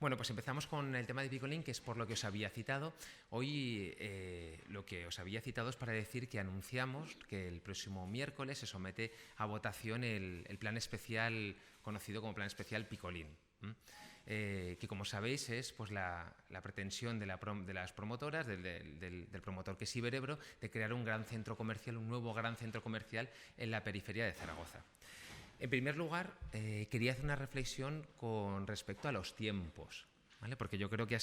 Bueno, pues empezamos con el tema de Picolín, que es por lo que os había citado. Hoy lo que os había citado es para decir que anunciamos que el próximo miércoles se somete a votación el plan especial conocido como Plan Especial Picolín. Que como sabéis es pues, la pretensión de las promotoras, del promotor que es Iberebro, de crear un gran centro comercial, un nuevo gran centro comercial en la periferia de Zaragoza. En primer lugar, quería hacer una reflexión con respecto a los tiempos, ¿vale? Porque yo creo que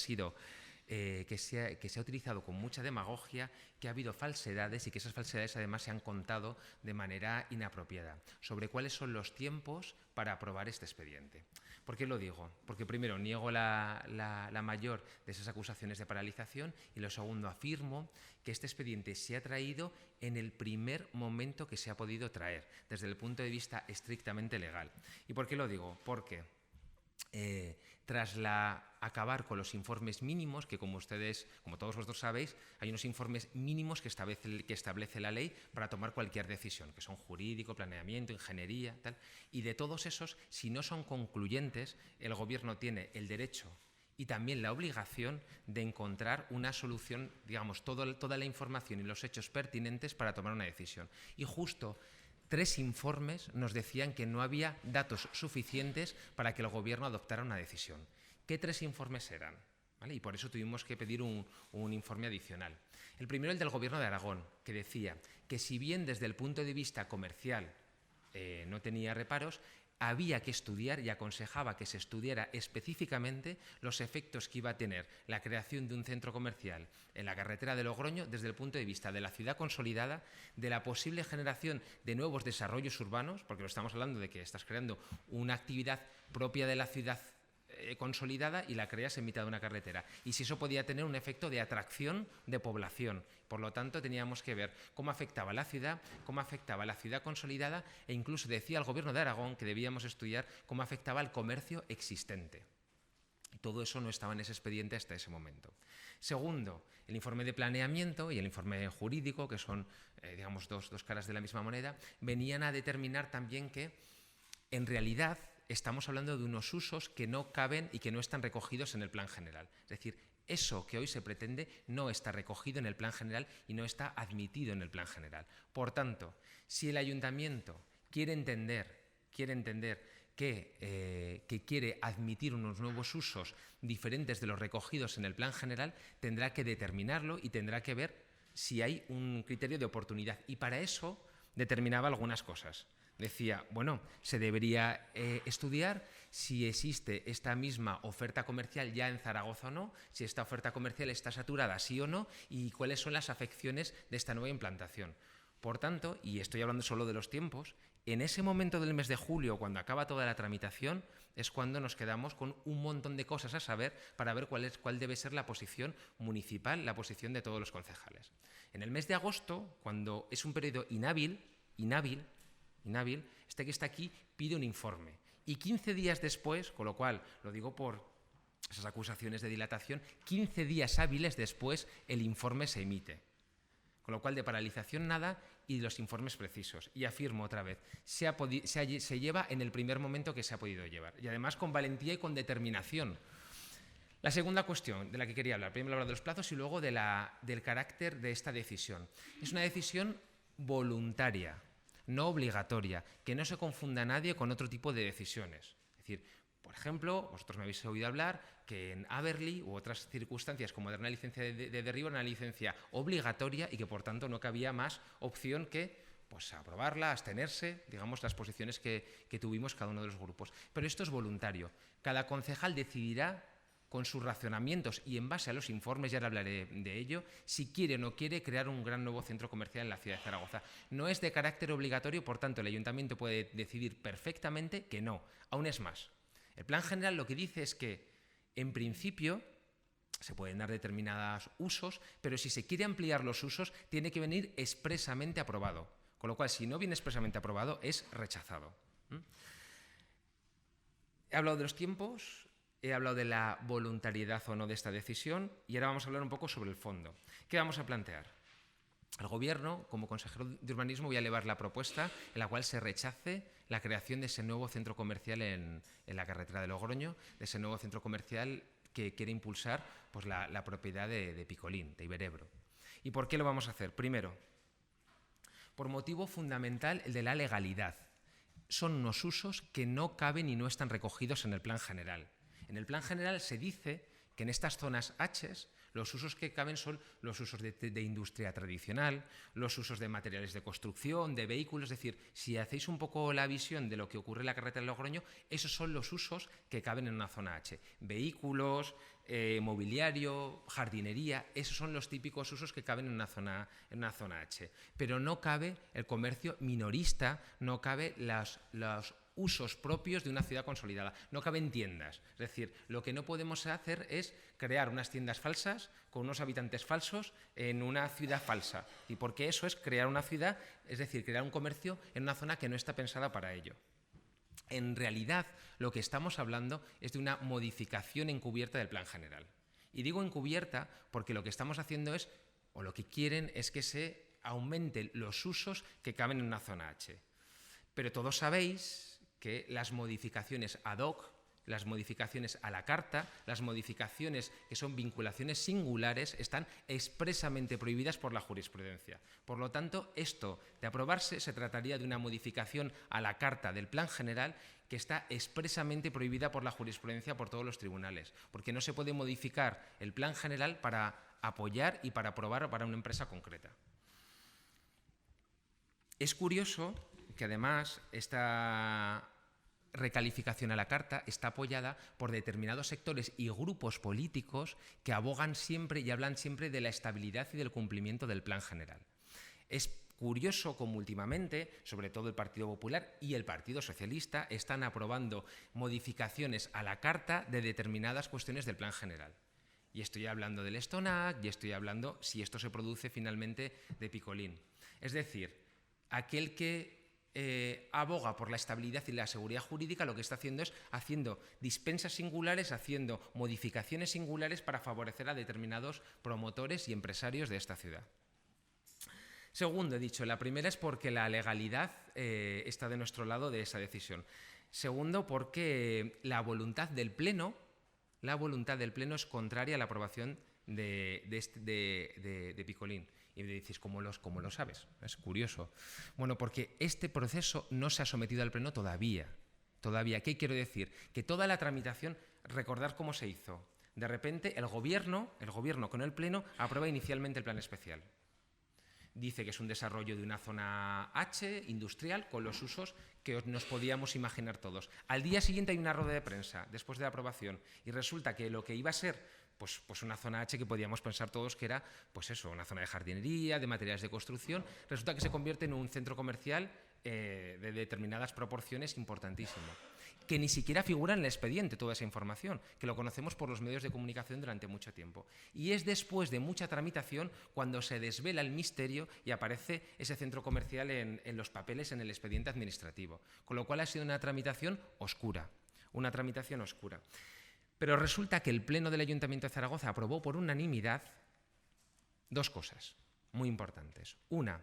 que se ha utilizado con mucha demagogia, que ha habido falsedades y que esas falsedades además se han contado de manera inapropiada sobre cuáles son los tiempos para aprobar este expediente. ¿Por qué lo digo? Porque primero niego la mayor de esas acusaciones de paralización y lo segundo afirmo que este expediente se ha traído en el primer momento que se ha podido traer, desde el punto de vista estrictamente legal. ¿Y por qué lo digo? Porque tras acabar con los informes mínimos, que como todos vosotros sabéis, hay unos informes mínimos que establece la ley para tomar cualquier decisión, que son jurídico, planeamiento, ingeniería, tal. Y de todos esos, si no son concluyentes, el Gobierno tiene el derecho y también la obligación de encontrar una solución, digamos, toda la información y los hechos pertinentes para tomar una decisión. Y justo 3 informes nos decían que no había datos suficientes para que el Gobierno adoptara una decisión. ¿Qué 3 informes eran? ¿Vale? Y por eso tuvimos que pedir un informe adicional. El primero, el del Gobierno de Aragón, que decía que si bien desde el punto de vista comercial no tenía reparos, había que estudiar y aconsejaba que se estudiara específicamente los efectos que iba a tener la creación de un centro comercial en la carretera de Logroño desde el punto de vista de la ciudad consolidada, de la posible generación de nuevos desarrollos urbanos, porque lo estamos hablando de que estás creando una actividad propia de la ciudad consolidada y la creas en mitad de una carretera. Y si eso podía tener un efecto de atracción de población. Por lo tanto, teníamos que ver cómo afectaba la ciudad consolidada e incluso decía el Gobierno de Aragón que debíamos estudiar cómo afectaba al comercio existente. Todo eso no estaba en ese expediente hasta ese momento. Segundo, el informe de planeamiento y el informe jurídico, que son digamos, dos caras de la misma moneda, venían a determinar también que, en realidad, estamos hablando de unos usos que no caben y que no están recogidos en el plan general. Es decir, eso que hoy se pretende no está recogido en el plan general y no está admitido en el plan general. Por tanto, si el ayuntamiento quiere entender que quiere admitir unos nuevos usos diferentes de los recogidos en el plan general, tendrá que determinarlo y tendrá que ver si hay un criterio de oportunidad. Y para eso determinaba algunas cosas. Decía, bueno, se debería estudiar si existe esta misma oferta comercial ya en Zaragoza o no, si esta oferta comercial está saturada sí o no y cuáles son las afecciones de esta nueva implantación. Por tanto, y estoy hablando solo de los tiempos, en ese momento del mes de julio, cuando acaba toda la tramitación, es cuando nos quedamos con un montón de cosas a saber para ver cuál debe ser la posición municipal, la posición de todos los concejales. En el mes de agosto, cuando es un periodo inhábil, este que está aquí pide un informe. Y 15 días después, con lo cual, lo digo por esas acusaciones de dilatación, 15 días hábiles después el informe se emite. Con lo cual, de paralización nada y los informes precisos. Y afirmo otra vez, se lleva en el primer momento que se ha podido llevar. Y además con valentía y con determinación. La segunda cuestión de la que quería hablar, primero hablar de los plazos y luego del carácter de esta decisión. Es una decisión voluntaria, no obligatoria, que no se confunda a nadie con otro tipo de decisiones. Es decir, por ejemplo, vosotros me habéis oído hablar que en Aberli u otras circunstancias como una licencia de derribo era una licencia obligatoria y que por tanto no cabía más opción que pues, aprobarla, abstenerse, digamos, las posiciones que tuvimos cada uno de los grupos. Pero esto es voluntario. Cada concejal decidirá con sus racionamientos y en base a los informes, ya hablaré de ello, si quiere o no quiere crear un gran nuevo centro comercial en la ciudad de Zaragoza. No es de carácter obligatorio, por tanto, el ayuntamiento puede decidir perfectamente que no. Aún es más. El plan general lo que dice es que, en principio, se pueden dar determinados usos, pero si se quiere ampliar los usos, tiene que venir expresamente aprobado. Con lo cual, si no viene expresamente aprobado, es rechazado. He hablado de los tiempos. He hablado de la voluntariedad o no de esta decisión y ahora vamos a hablar un poco sobre el fondo. ¿Qué vamos a plantear? Al Gobierno, como consejero de urbanismo, voy a elevar la propuesta en la cual se rechace la creación de ese nuevo centro comercial en la carretera de Logroño, de ese nuevo centro comercial que quiere impulsar pues, la propiedad de Picolín, de Iberebro. ¿Y por qué lo vamos a hacer? Primero, por motivo fundamental, el de la legalidad. Son unos usos que no caben y no están recogidos en el plan general. En el plan general se dice que en estas zonas H los usos que caben son los usos de industria tradicional, los usos de materiales de construcción, de vehículos. Es decir, si hacéis un poco la visión de lo que ocurre en la carretera de Logroño, esos son los usos que caben en una zona H. Vehículos, mobiliario, jardinería, esos son los típicos usos que caben en una zona H. Pero no cabe el comercio minorista, no cabe los usos propios de una ciudad consolidada. No caben tiendas. Es decir, lo que no podemos hacer es crear unas tiendas falsas con unos habitantes falsos en una ciudad falsa. Y porque eso es crear una ciudad, es decir, crear un comercio en una zona que no está pensada para ello. En realidad, lo que estamos hablando es de una modificación encubierta del plan general. Y digo encubierta porque lo que estamos haciendo es, o lo que quieren es que se aumenten los usos que caben en una zona H. Pero todos sabéis que las modificaciones ad hoc, las modificaciones a la carta, las modificaciones que son vinculaciones singulares están expresamente prohibidas por la jurisprudencia. Por lo tanto, esto de aprobarse se trataría de una modificación a la carta del plan general que está expresamente prohibida por la jurisprudencia por todos los tribunales, porque no se puede modificar el plan general para apoyar y para aprobar para una empresa concreta. Es curioso que además esta recalificación a la carta está apoyada por determinados sectores y grupos políticos que abogan siempre y hablan siempre de la estabilidad y del cumplimiento del plan general. Es curioso como últimamente, sobre todo el Partido Popular y el Partido Socialista, están aprobando modificaciones a la carta de determinadas cuestiones del plan general. Y estoy hablando del Stonac y estoy hablando, si esto se produce finalmente, de Picolín. Es decir, aquel que aboga por la estabilidad y la seguridad jurídica lo que está haciendo es haciendo dispensas singulares, haciendo modificaciones singulares para favorecer a determinados promotores y empresarios de esta ciudad. Segundo, he dicho, la primera es porque la legalidad está de nuestro lado de esa decisión. Segundo, porque la voluntad del Pleno es contraria a la aprobación de Picolín. Y me decís, ¿cómo lo sabes? Es curioso. Bueno, porque este proceso no se ha sometido al Pleno todavía. ¿Qué quiero decir? Que toda la tramitación, recordad cómo se hizo. De repente, el Gobierno con el Pleno aprueba inicialmente el plan especial. Dice que es un desarrollo de una zona H, industrial, con los usos que nos podíamos imaginar todos. Al día siguiente hay una rueda de prensa, después de la aprobación, y resulta que lo que iba a ser pues una zona H que podíamos pensar todos que era pues eso, una zona de jardinería, de materiales de construcción, resulta que se convierte en un centro comercial de determinadas proporciones importantísimo, que ni siquiera figura en el expediente toda esa información, que lo conocemos por los medios de comunicación durante mucho tiempo. Y es después de mucha tramitación cuando se desvela el misterio y aparece ese centro comercial en los papeles en el expediente administrativo, con lo cual ha sido una tramitación oscura. Pero resulta que el Pleno del Ayuntamiento de Zaragoza aprobó por unanimidad dos cosas muy importantes. Una,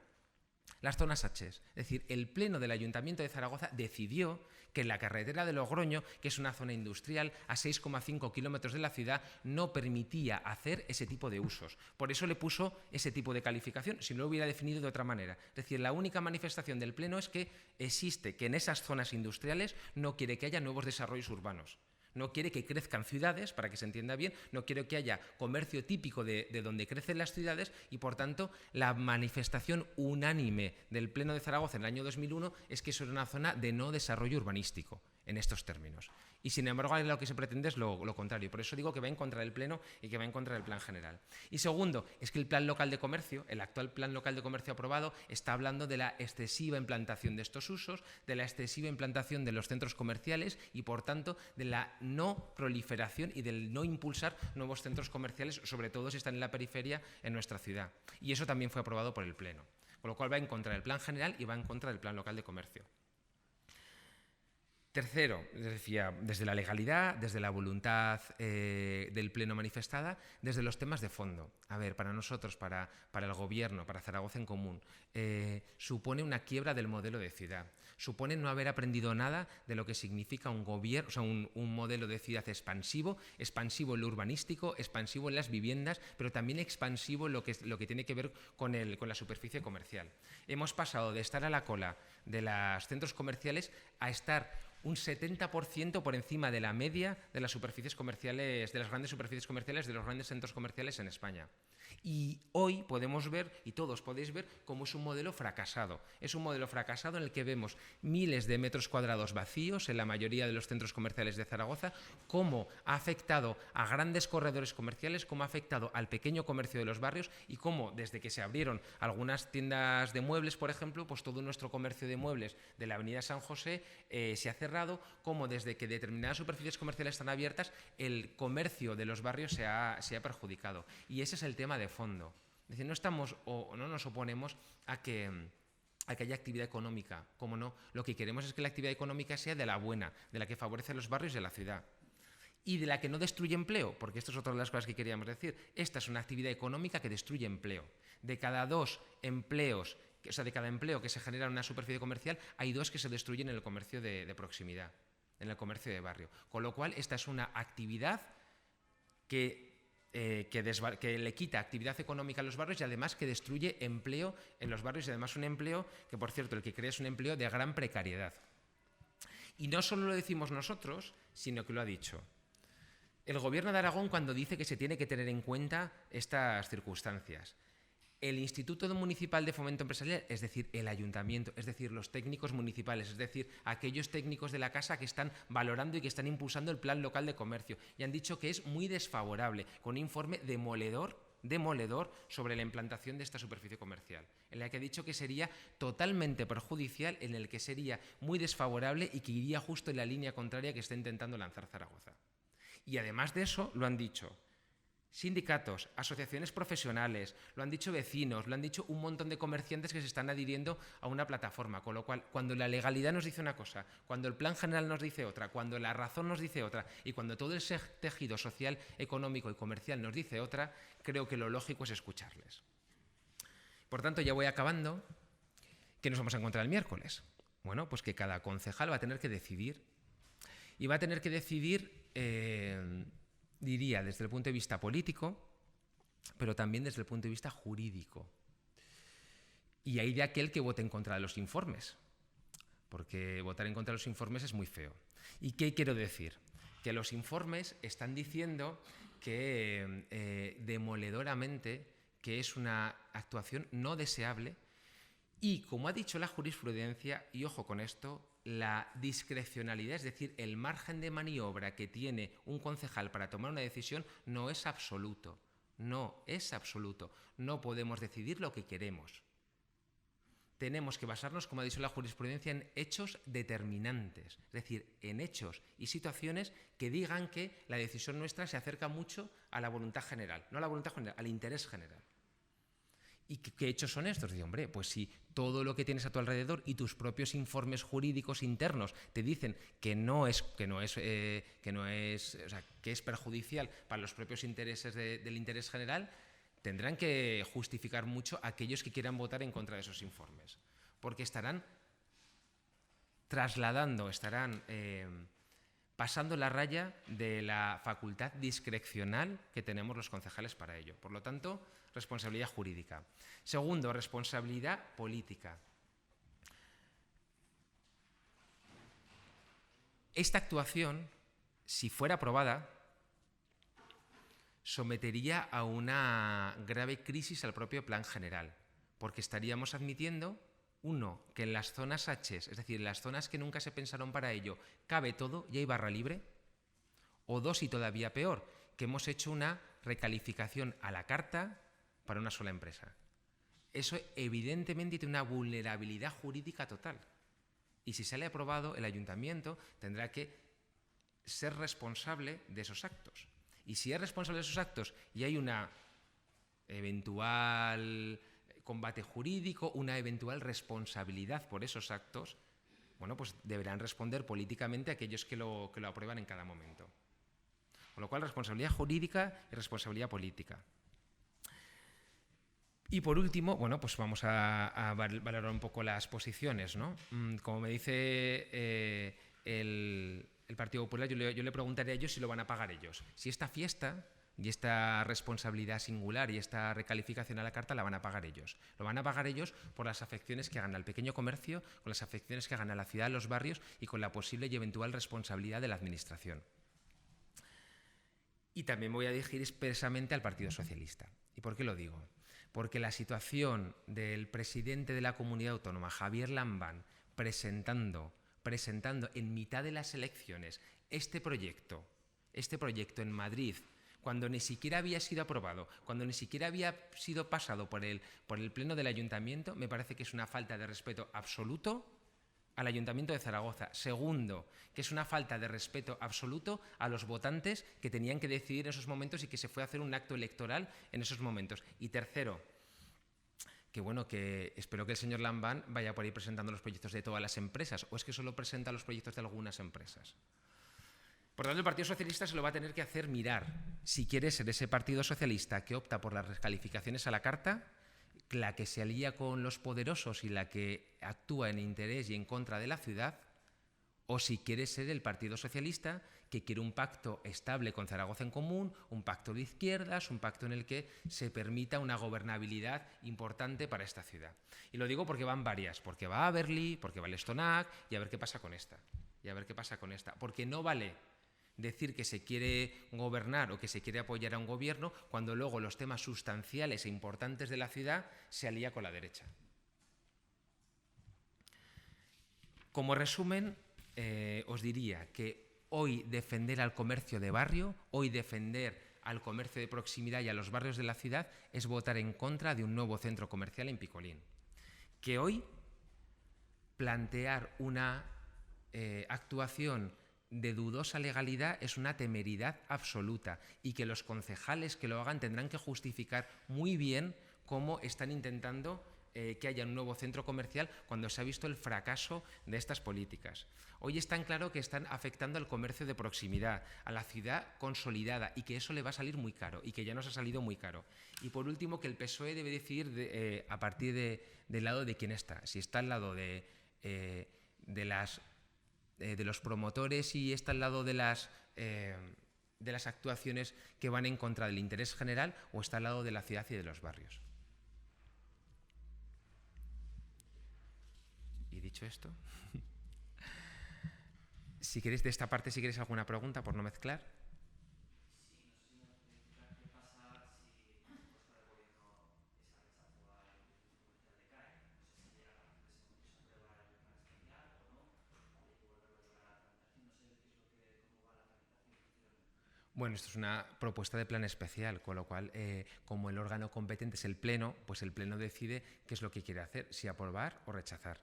las zonas H. Es decir, el Pleno del Ayuntamiento de Zaragoza decidió que en la carretera de Logroño, que es una zona industrial a 6,5 kilómetros de la ciudad, no permitía hacer ese tipo de usos. Por eso le puso ese tipo de calificación, si no lo hubiera definido de otra manera. Es decir, la única manifestación del Pleno es que existe, que en esas zonas industriales no quiere que haya nuevos desarrollos urbanos. No quiere que crezcan ciudades, para que se entienda bien, no quiere que haya comercio típico de donde crecen las ciudades y, por tanto, la manifestación unánime del Pleno de Zaragoza en el año 2001 es que eso era una zona de no desarrollo urbanístico, en estos términos. Y, sin embargo, lo que se pretende es lo contrario. Por eso digo que va en contra del Pleno y que va en contra del plan general. Y segundo, es que el plan local de comercio, el actual plan local de comercio aprobado, está hablando de la excesiva implantación de estos usos, de la excesiva implantación de los centros comerciales y, por tanto, de la no proliferación y del no impulsar nuevos centros comerciales, sobre todo si están en la periferia en nuestra ciudad. Y eso también fue aprobado por el Pleno. Con lo cual va en contra del plan general y va en contra del plan local de comercio. Tercero, decía, desde la legalidad, desde la voluntad del Pleno manifestada, desde los temas de fondo. A ver, para nosotros, para el Gobierno, para Zaragoza en Común, supone una quiebra del modelo de ciudad. Supone no haber aprendido nada de lo que significa un gobierno, o sea, un modelo de ciudad expansivo en lo urbanístico, expansivo en las viviendas, pero también expansivo en lo que tiene que ver con la superficie comercial. Hemos pasado de estar a la cola de los centros comerciales a estar un 70% por encima de la media de las superficies comerciales, de las grandes superficies comerciales, de los grandes centros comerciales en España. Y hoy podemos ver, y todos podéis ver, cómo es un modelo fracasado. Es un modelo fracasado en el que vemos miles de metros cuadrados vacíos en la mayoría de los centros comerciales de Zaragoza, cómo ha afectado a grandes corredores comerciales, cómo ha afectado al pequeño comercio de los barrios y cómo desde que se abrieron algunas tiendas de muebles, por ejemplo, pues todo nuestro comercio de muebles de la avenida San José se ha cerrado, cómo desde que determinadas superficies comerciales están abiertas, el comercio de los barrios se ha perjudicado. Y ese es el tema de fondo. Es decir, no estamos o no nos oponemos a que haya actividad económica, como no. Lo que queremos es que la actividad económica sea de la buena, de la que favorece a los barrios de la ciudad. Y de la que no destruye empleo, porque esto es otra de las cosas que queríamos decir. Esta es una actividad económica que destruye empleo. De cada 2 empleos, o sea, de cada empleo que se genera en una superficie comercial, hay 2 que se destruyen en el comercio de proximidad, en el comercio de barrio. Con lo cual, esta es una actividad que le quita actividad económica a los barrios y además que destruye empleo en los barrios y además un empleo que, por cierto, el que crea es un empleo de gran precariedad. Y no solo lo decimos nosotros, sino que lo ha dicho el Gobierno de Aragón cuando dice que se tiene que tener en cuenta estas circunstancias. El Instituto Municipal de Fomento Empresarial, es decir, el Ayuntamiento, es decir, los técnicos municipales, es decir, aquellos técnicos de la Casa que están valorando y que están impulsando el Plan Local de Comercio y han dicho que es muy desfavorable, con un informe demoledor sobre la implantación de esta superficie comercial, en la que ha dicho que sería totalmente perjudicial, en el que sería muy desfavorable y que iría justo en la línea contraria que está intentando lanzar Zaragoza. Y además de eso, lo han dicho sindicatos, asociaciones profesionales, lo han dicho vecinos, lo han dicho un montón de comerciantes que se están adhiriendo a una plataforma, con lo cual, cuando la legalidad nos dice una cosa, cuando el plan general nos dice otra, cuando la razón nos dice otra y cuando todo el tejido social, económico y comercial nos dice otra, creo que lo lógico es escucharles. Por tanto, ya voy acabando. ¿Qué nos vamos a encontrar el miércoles? Bueno, pues que cada concejal va a tener que decidir y va a tener que decidir diría desde el punto de vista político, pero también desde el punto de vista jurídico. Y hay de aquel que vote en contra de los informes, porque votar en contra de los informes es muy feo. ¿Y qué quiero decir? Que los informes están diciendo que demoledoramente que es una actuación no deseable y, como ha dicho la jurisprudencia, y ojo con esto, la discrecionalidad, es decir, el margen de maniobra que tiene un concejal para tomar una decisión no es absoluto. No es absoluto. No podemos decidir lo que queremos. Tenemos que basarnos, como ha dicho la jurisprudencia, en hechos determinantes, es decir, en hechos y situaciones que digan que la decisión nuestra se acerca mucho a la voluntad general, no a la voluntad general, al interés general. ¿Y qué hechos son estos? Dice, hombre, pues si todo lo que tienes a tu alrededor y tus propios informes jurídicos internos te dicen que es perjudicial para los propios intereses del interés general, tendrán que justificar mucho a aquellos que quieran votar en contra de esos informes, porque estarán pasando la raya de la facultad discrecional que tenemos los concejales para ello. Por lo tanto, responsabilidad jurídica. Segundo, responsabilidad política. Esta actuación, si fuera aprobada, sometería a una grave crisis al propio plan general, porque estaríamos admitiendo, uno, que en las zonas H, es decir, en las zonas que nunca se pensaron para ello, cabe todo y hay barra libre, o dos, y todavía peor, que hemos hecho una recalificación a la carta para una sola empresa. Eso evidentemente tiene una vulnerabilidad jurídica total. Y si sale aprobado, el ayuntamiento tendrá que ser responsable de esos actos. Y si es responsable de esos actos y hay una eventual combate jurídico, una eventual responsabilidad por esos actos, bueno, pues deberán responder políticamente aquellos que lo aprueban en cada momento. Con lo cual, responsabilidad jurídica y responsabilidad política. Y por último, bueno, pues vamos a valorar un poco las posiciones, ¿no? Como me dice el Partido Popular, yo le preguntaré a ellos si lo van a pagar ellos. Si esta fiesta y esta responsabilidad singular y esta recalificación a la carta la van a pagar ellos. Lo van a pagar ellos por las afecciones que hagan al pequeño comercio, con las afecciones que hagan a la ciudad, a los barrios y con la posible y eventual responsabilidad de la Administración. Y también voy a dirigir expresamente al Partido Socialista. ¿Y por qué lo digo? Porque la situación del presidente de la comunidad autónoma, Javier Lambán, presentando en mitad de las elecciones este proyecto en Madrid, cuando ni siquiera había sido aprobado, cuando ni siquiera había sido pasado por el Pleno del Ayuntamiento, me parece que es una falta de respeto absoluto al Ayuntamiento de Zaragoza. Segundo, que es una falta de respeto absoluto a los votantes que tenían que decidir en esos momentos y que se fue a hacer un acto electoral en esos momentos. Y tercero, que bueno, que espero que el señor Lambán vaya por ahí presentando los proyectos de todas las empresas, o es que solo presenta los proyectos de algunas empresas. Por tanto, el Partido Socialista se lo va a tener que hacer mirar. Si quiere ser ese Partido Socialista que opta por las recalificaciones a la carta, la que se alía con los poderosos y la que actúa en interés y en contra de la ciudad, o si quiere ser el Partido Socialista que quiere un pacto estable con Zaragoza en Común, un pacto de izquierdas, un pacto en el que se permita una gobernabilidad importante para esta ciudad. Y lo digo porque van varias, porque va a Aberli, porque va a Lestonac, y a ver qué pasa con esta. Porque no vale decir que se quiere gobernar o que se quiere apoyar a un gobierno cuando luego los temas sustanciales e importantes de la ciudad se alía con la derecha. Como resumen, os diría que hoy defender al comercio de barrio, hoy defender al comercio de proximidad y a los barrios de la ciudad es votar en contra de un nuevo centro comercial en Picolín. Que hoy plantear una actuación de dudosa legalidad es una temeridad absoluta y que los concejales que lo hagan tendrán que justificar muy bien cómo están intentando que haya un nuevo centro comercial cuando se ha visto el fracaso de estas políticas. Hoy está en claro que están afectando al comercio de proximidad, a la ciudad consolidada y que eso le va a salir muy caro y que ya nos ha salido muy caro. Y por último, que el PSOE debe decidir a partir del lado de quién está. Si está al lado de los promotores y está al lado de las actuaciones que van en contra del interés general o está al lado de la ciudad y de los barrios. Y dicho esto, si queréis de esta parte, si queréis alguna pregunta por no mezclar. Bueno, esto es una propuesta de plan especial, con lo cual, como el órgano competente es el Pleno, pues el Pleno decide qué es lo que quiere hacer, si aprobar o rechazar.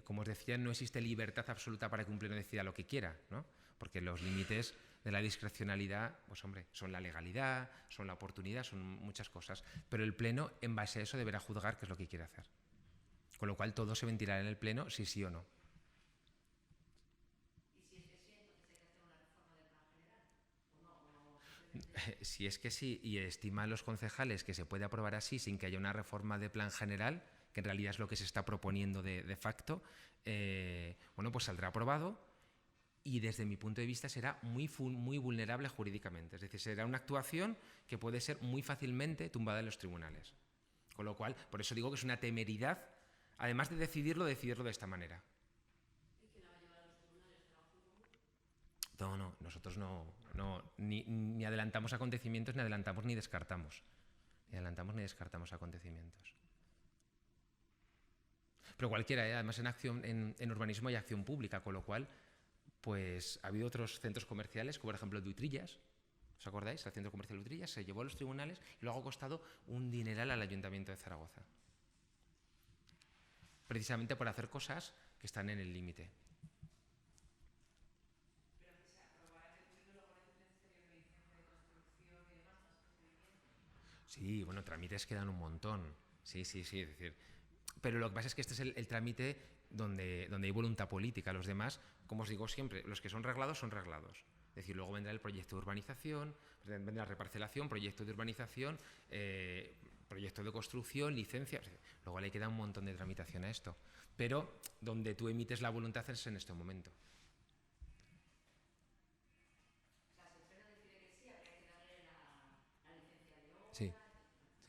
Como os decía, no existe libertad absoluta para que un Pleno decida lo que quiera, ¿no? Porque los límites de la discrecionalidad, pues hombre, son la legalidad, son la oportunidad, son muchas cosas. Pero el Pleno, en base a eso, deberá juzgar qué es lo que quiere hacer. Con lo cual, todo se ventilará en el Pleno, si sí o no. Si es que sí y estiman los concejales que se puede aprobar así sin que haya una reforma de plan general, que en realidad es lo que se está proponiendo de facto, bueno, pues saldrá aprobado y desde mi punto de vista será muy vulnerable jurídicamente. Es decir, será una actuación que puede ser muy fácilmente tumbada en los tribunales. Con lo cual, por eso digo que es una temeridad, además de decidirlo de esta manera. No, nosotros ni adelantamos acontecimientos, ni adelantamos ni descartamos. Ni adelantamos ni descartamos acontecimientos. Pero cualquiera, además en urbanismo hay acción pública, con lo cual, pues ha habido otros centros comerciales, como por ejemplo el de Utrillas. ¿Os acordáis? El centro comercial de Utrillas se llevó a los tribunales y luego ha costado un dineral al Ayuntamiento de Zaragoza. Precisamente por hacer cosas que están en el límite. Sí, bueno, trámites quedan un montón. Sí, es decir, Pero lo que pasa es que este es el trámite donde hay voluntad política. Los demás, como os digo siempre, los que son reglados son reglados. Es decir, luego vendrá el proyecto de urbanización, vendrá la reparcelación, proyecto de urbanización, proyecto de construcción, licencia. Luego le queda un montón de tramitación a esto. Pero donde tú emites la voluntad es en este momento. Sí,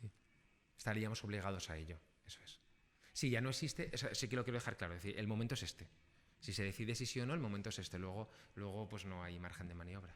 sí. Estaríamos obligados a ello. Eso es. Si ya no existe, o sea, sí que lo quiero dejar claro. Es decir, el momento es este. Si se decide sí o no, el momento es este. Luego pues no hay margen de maniobra.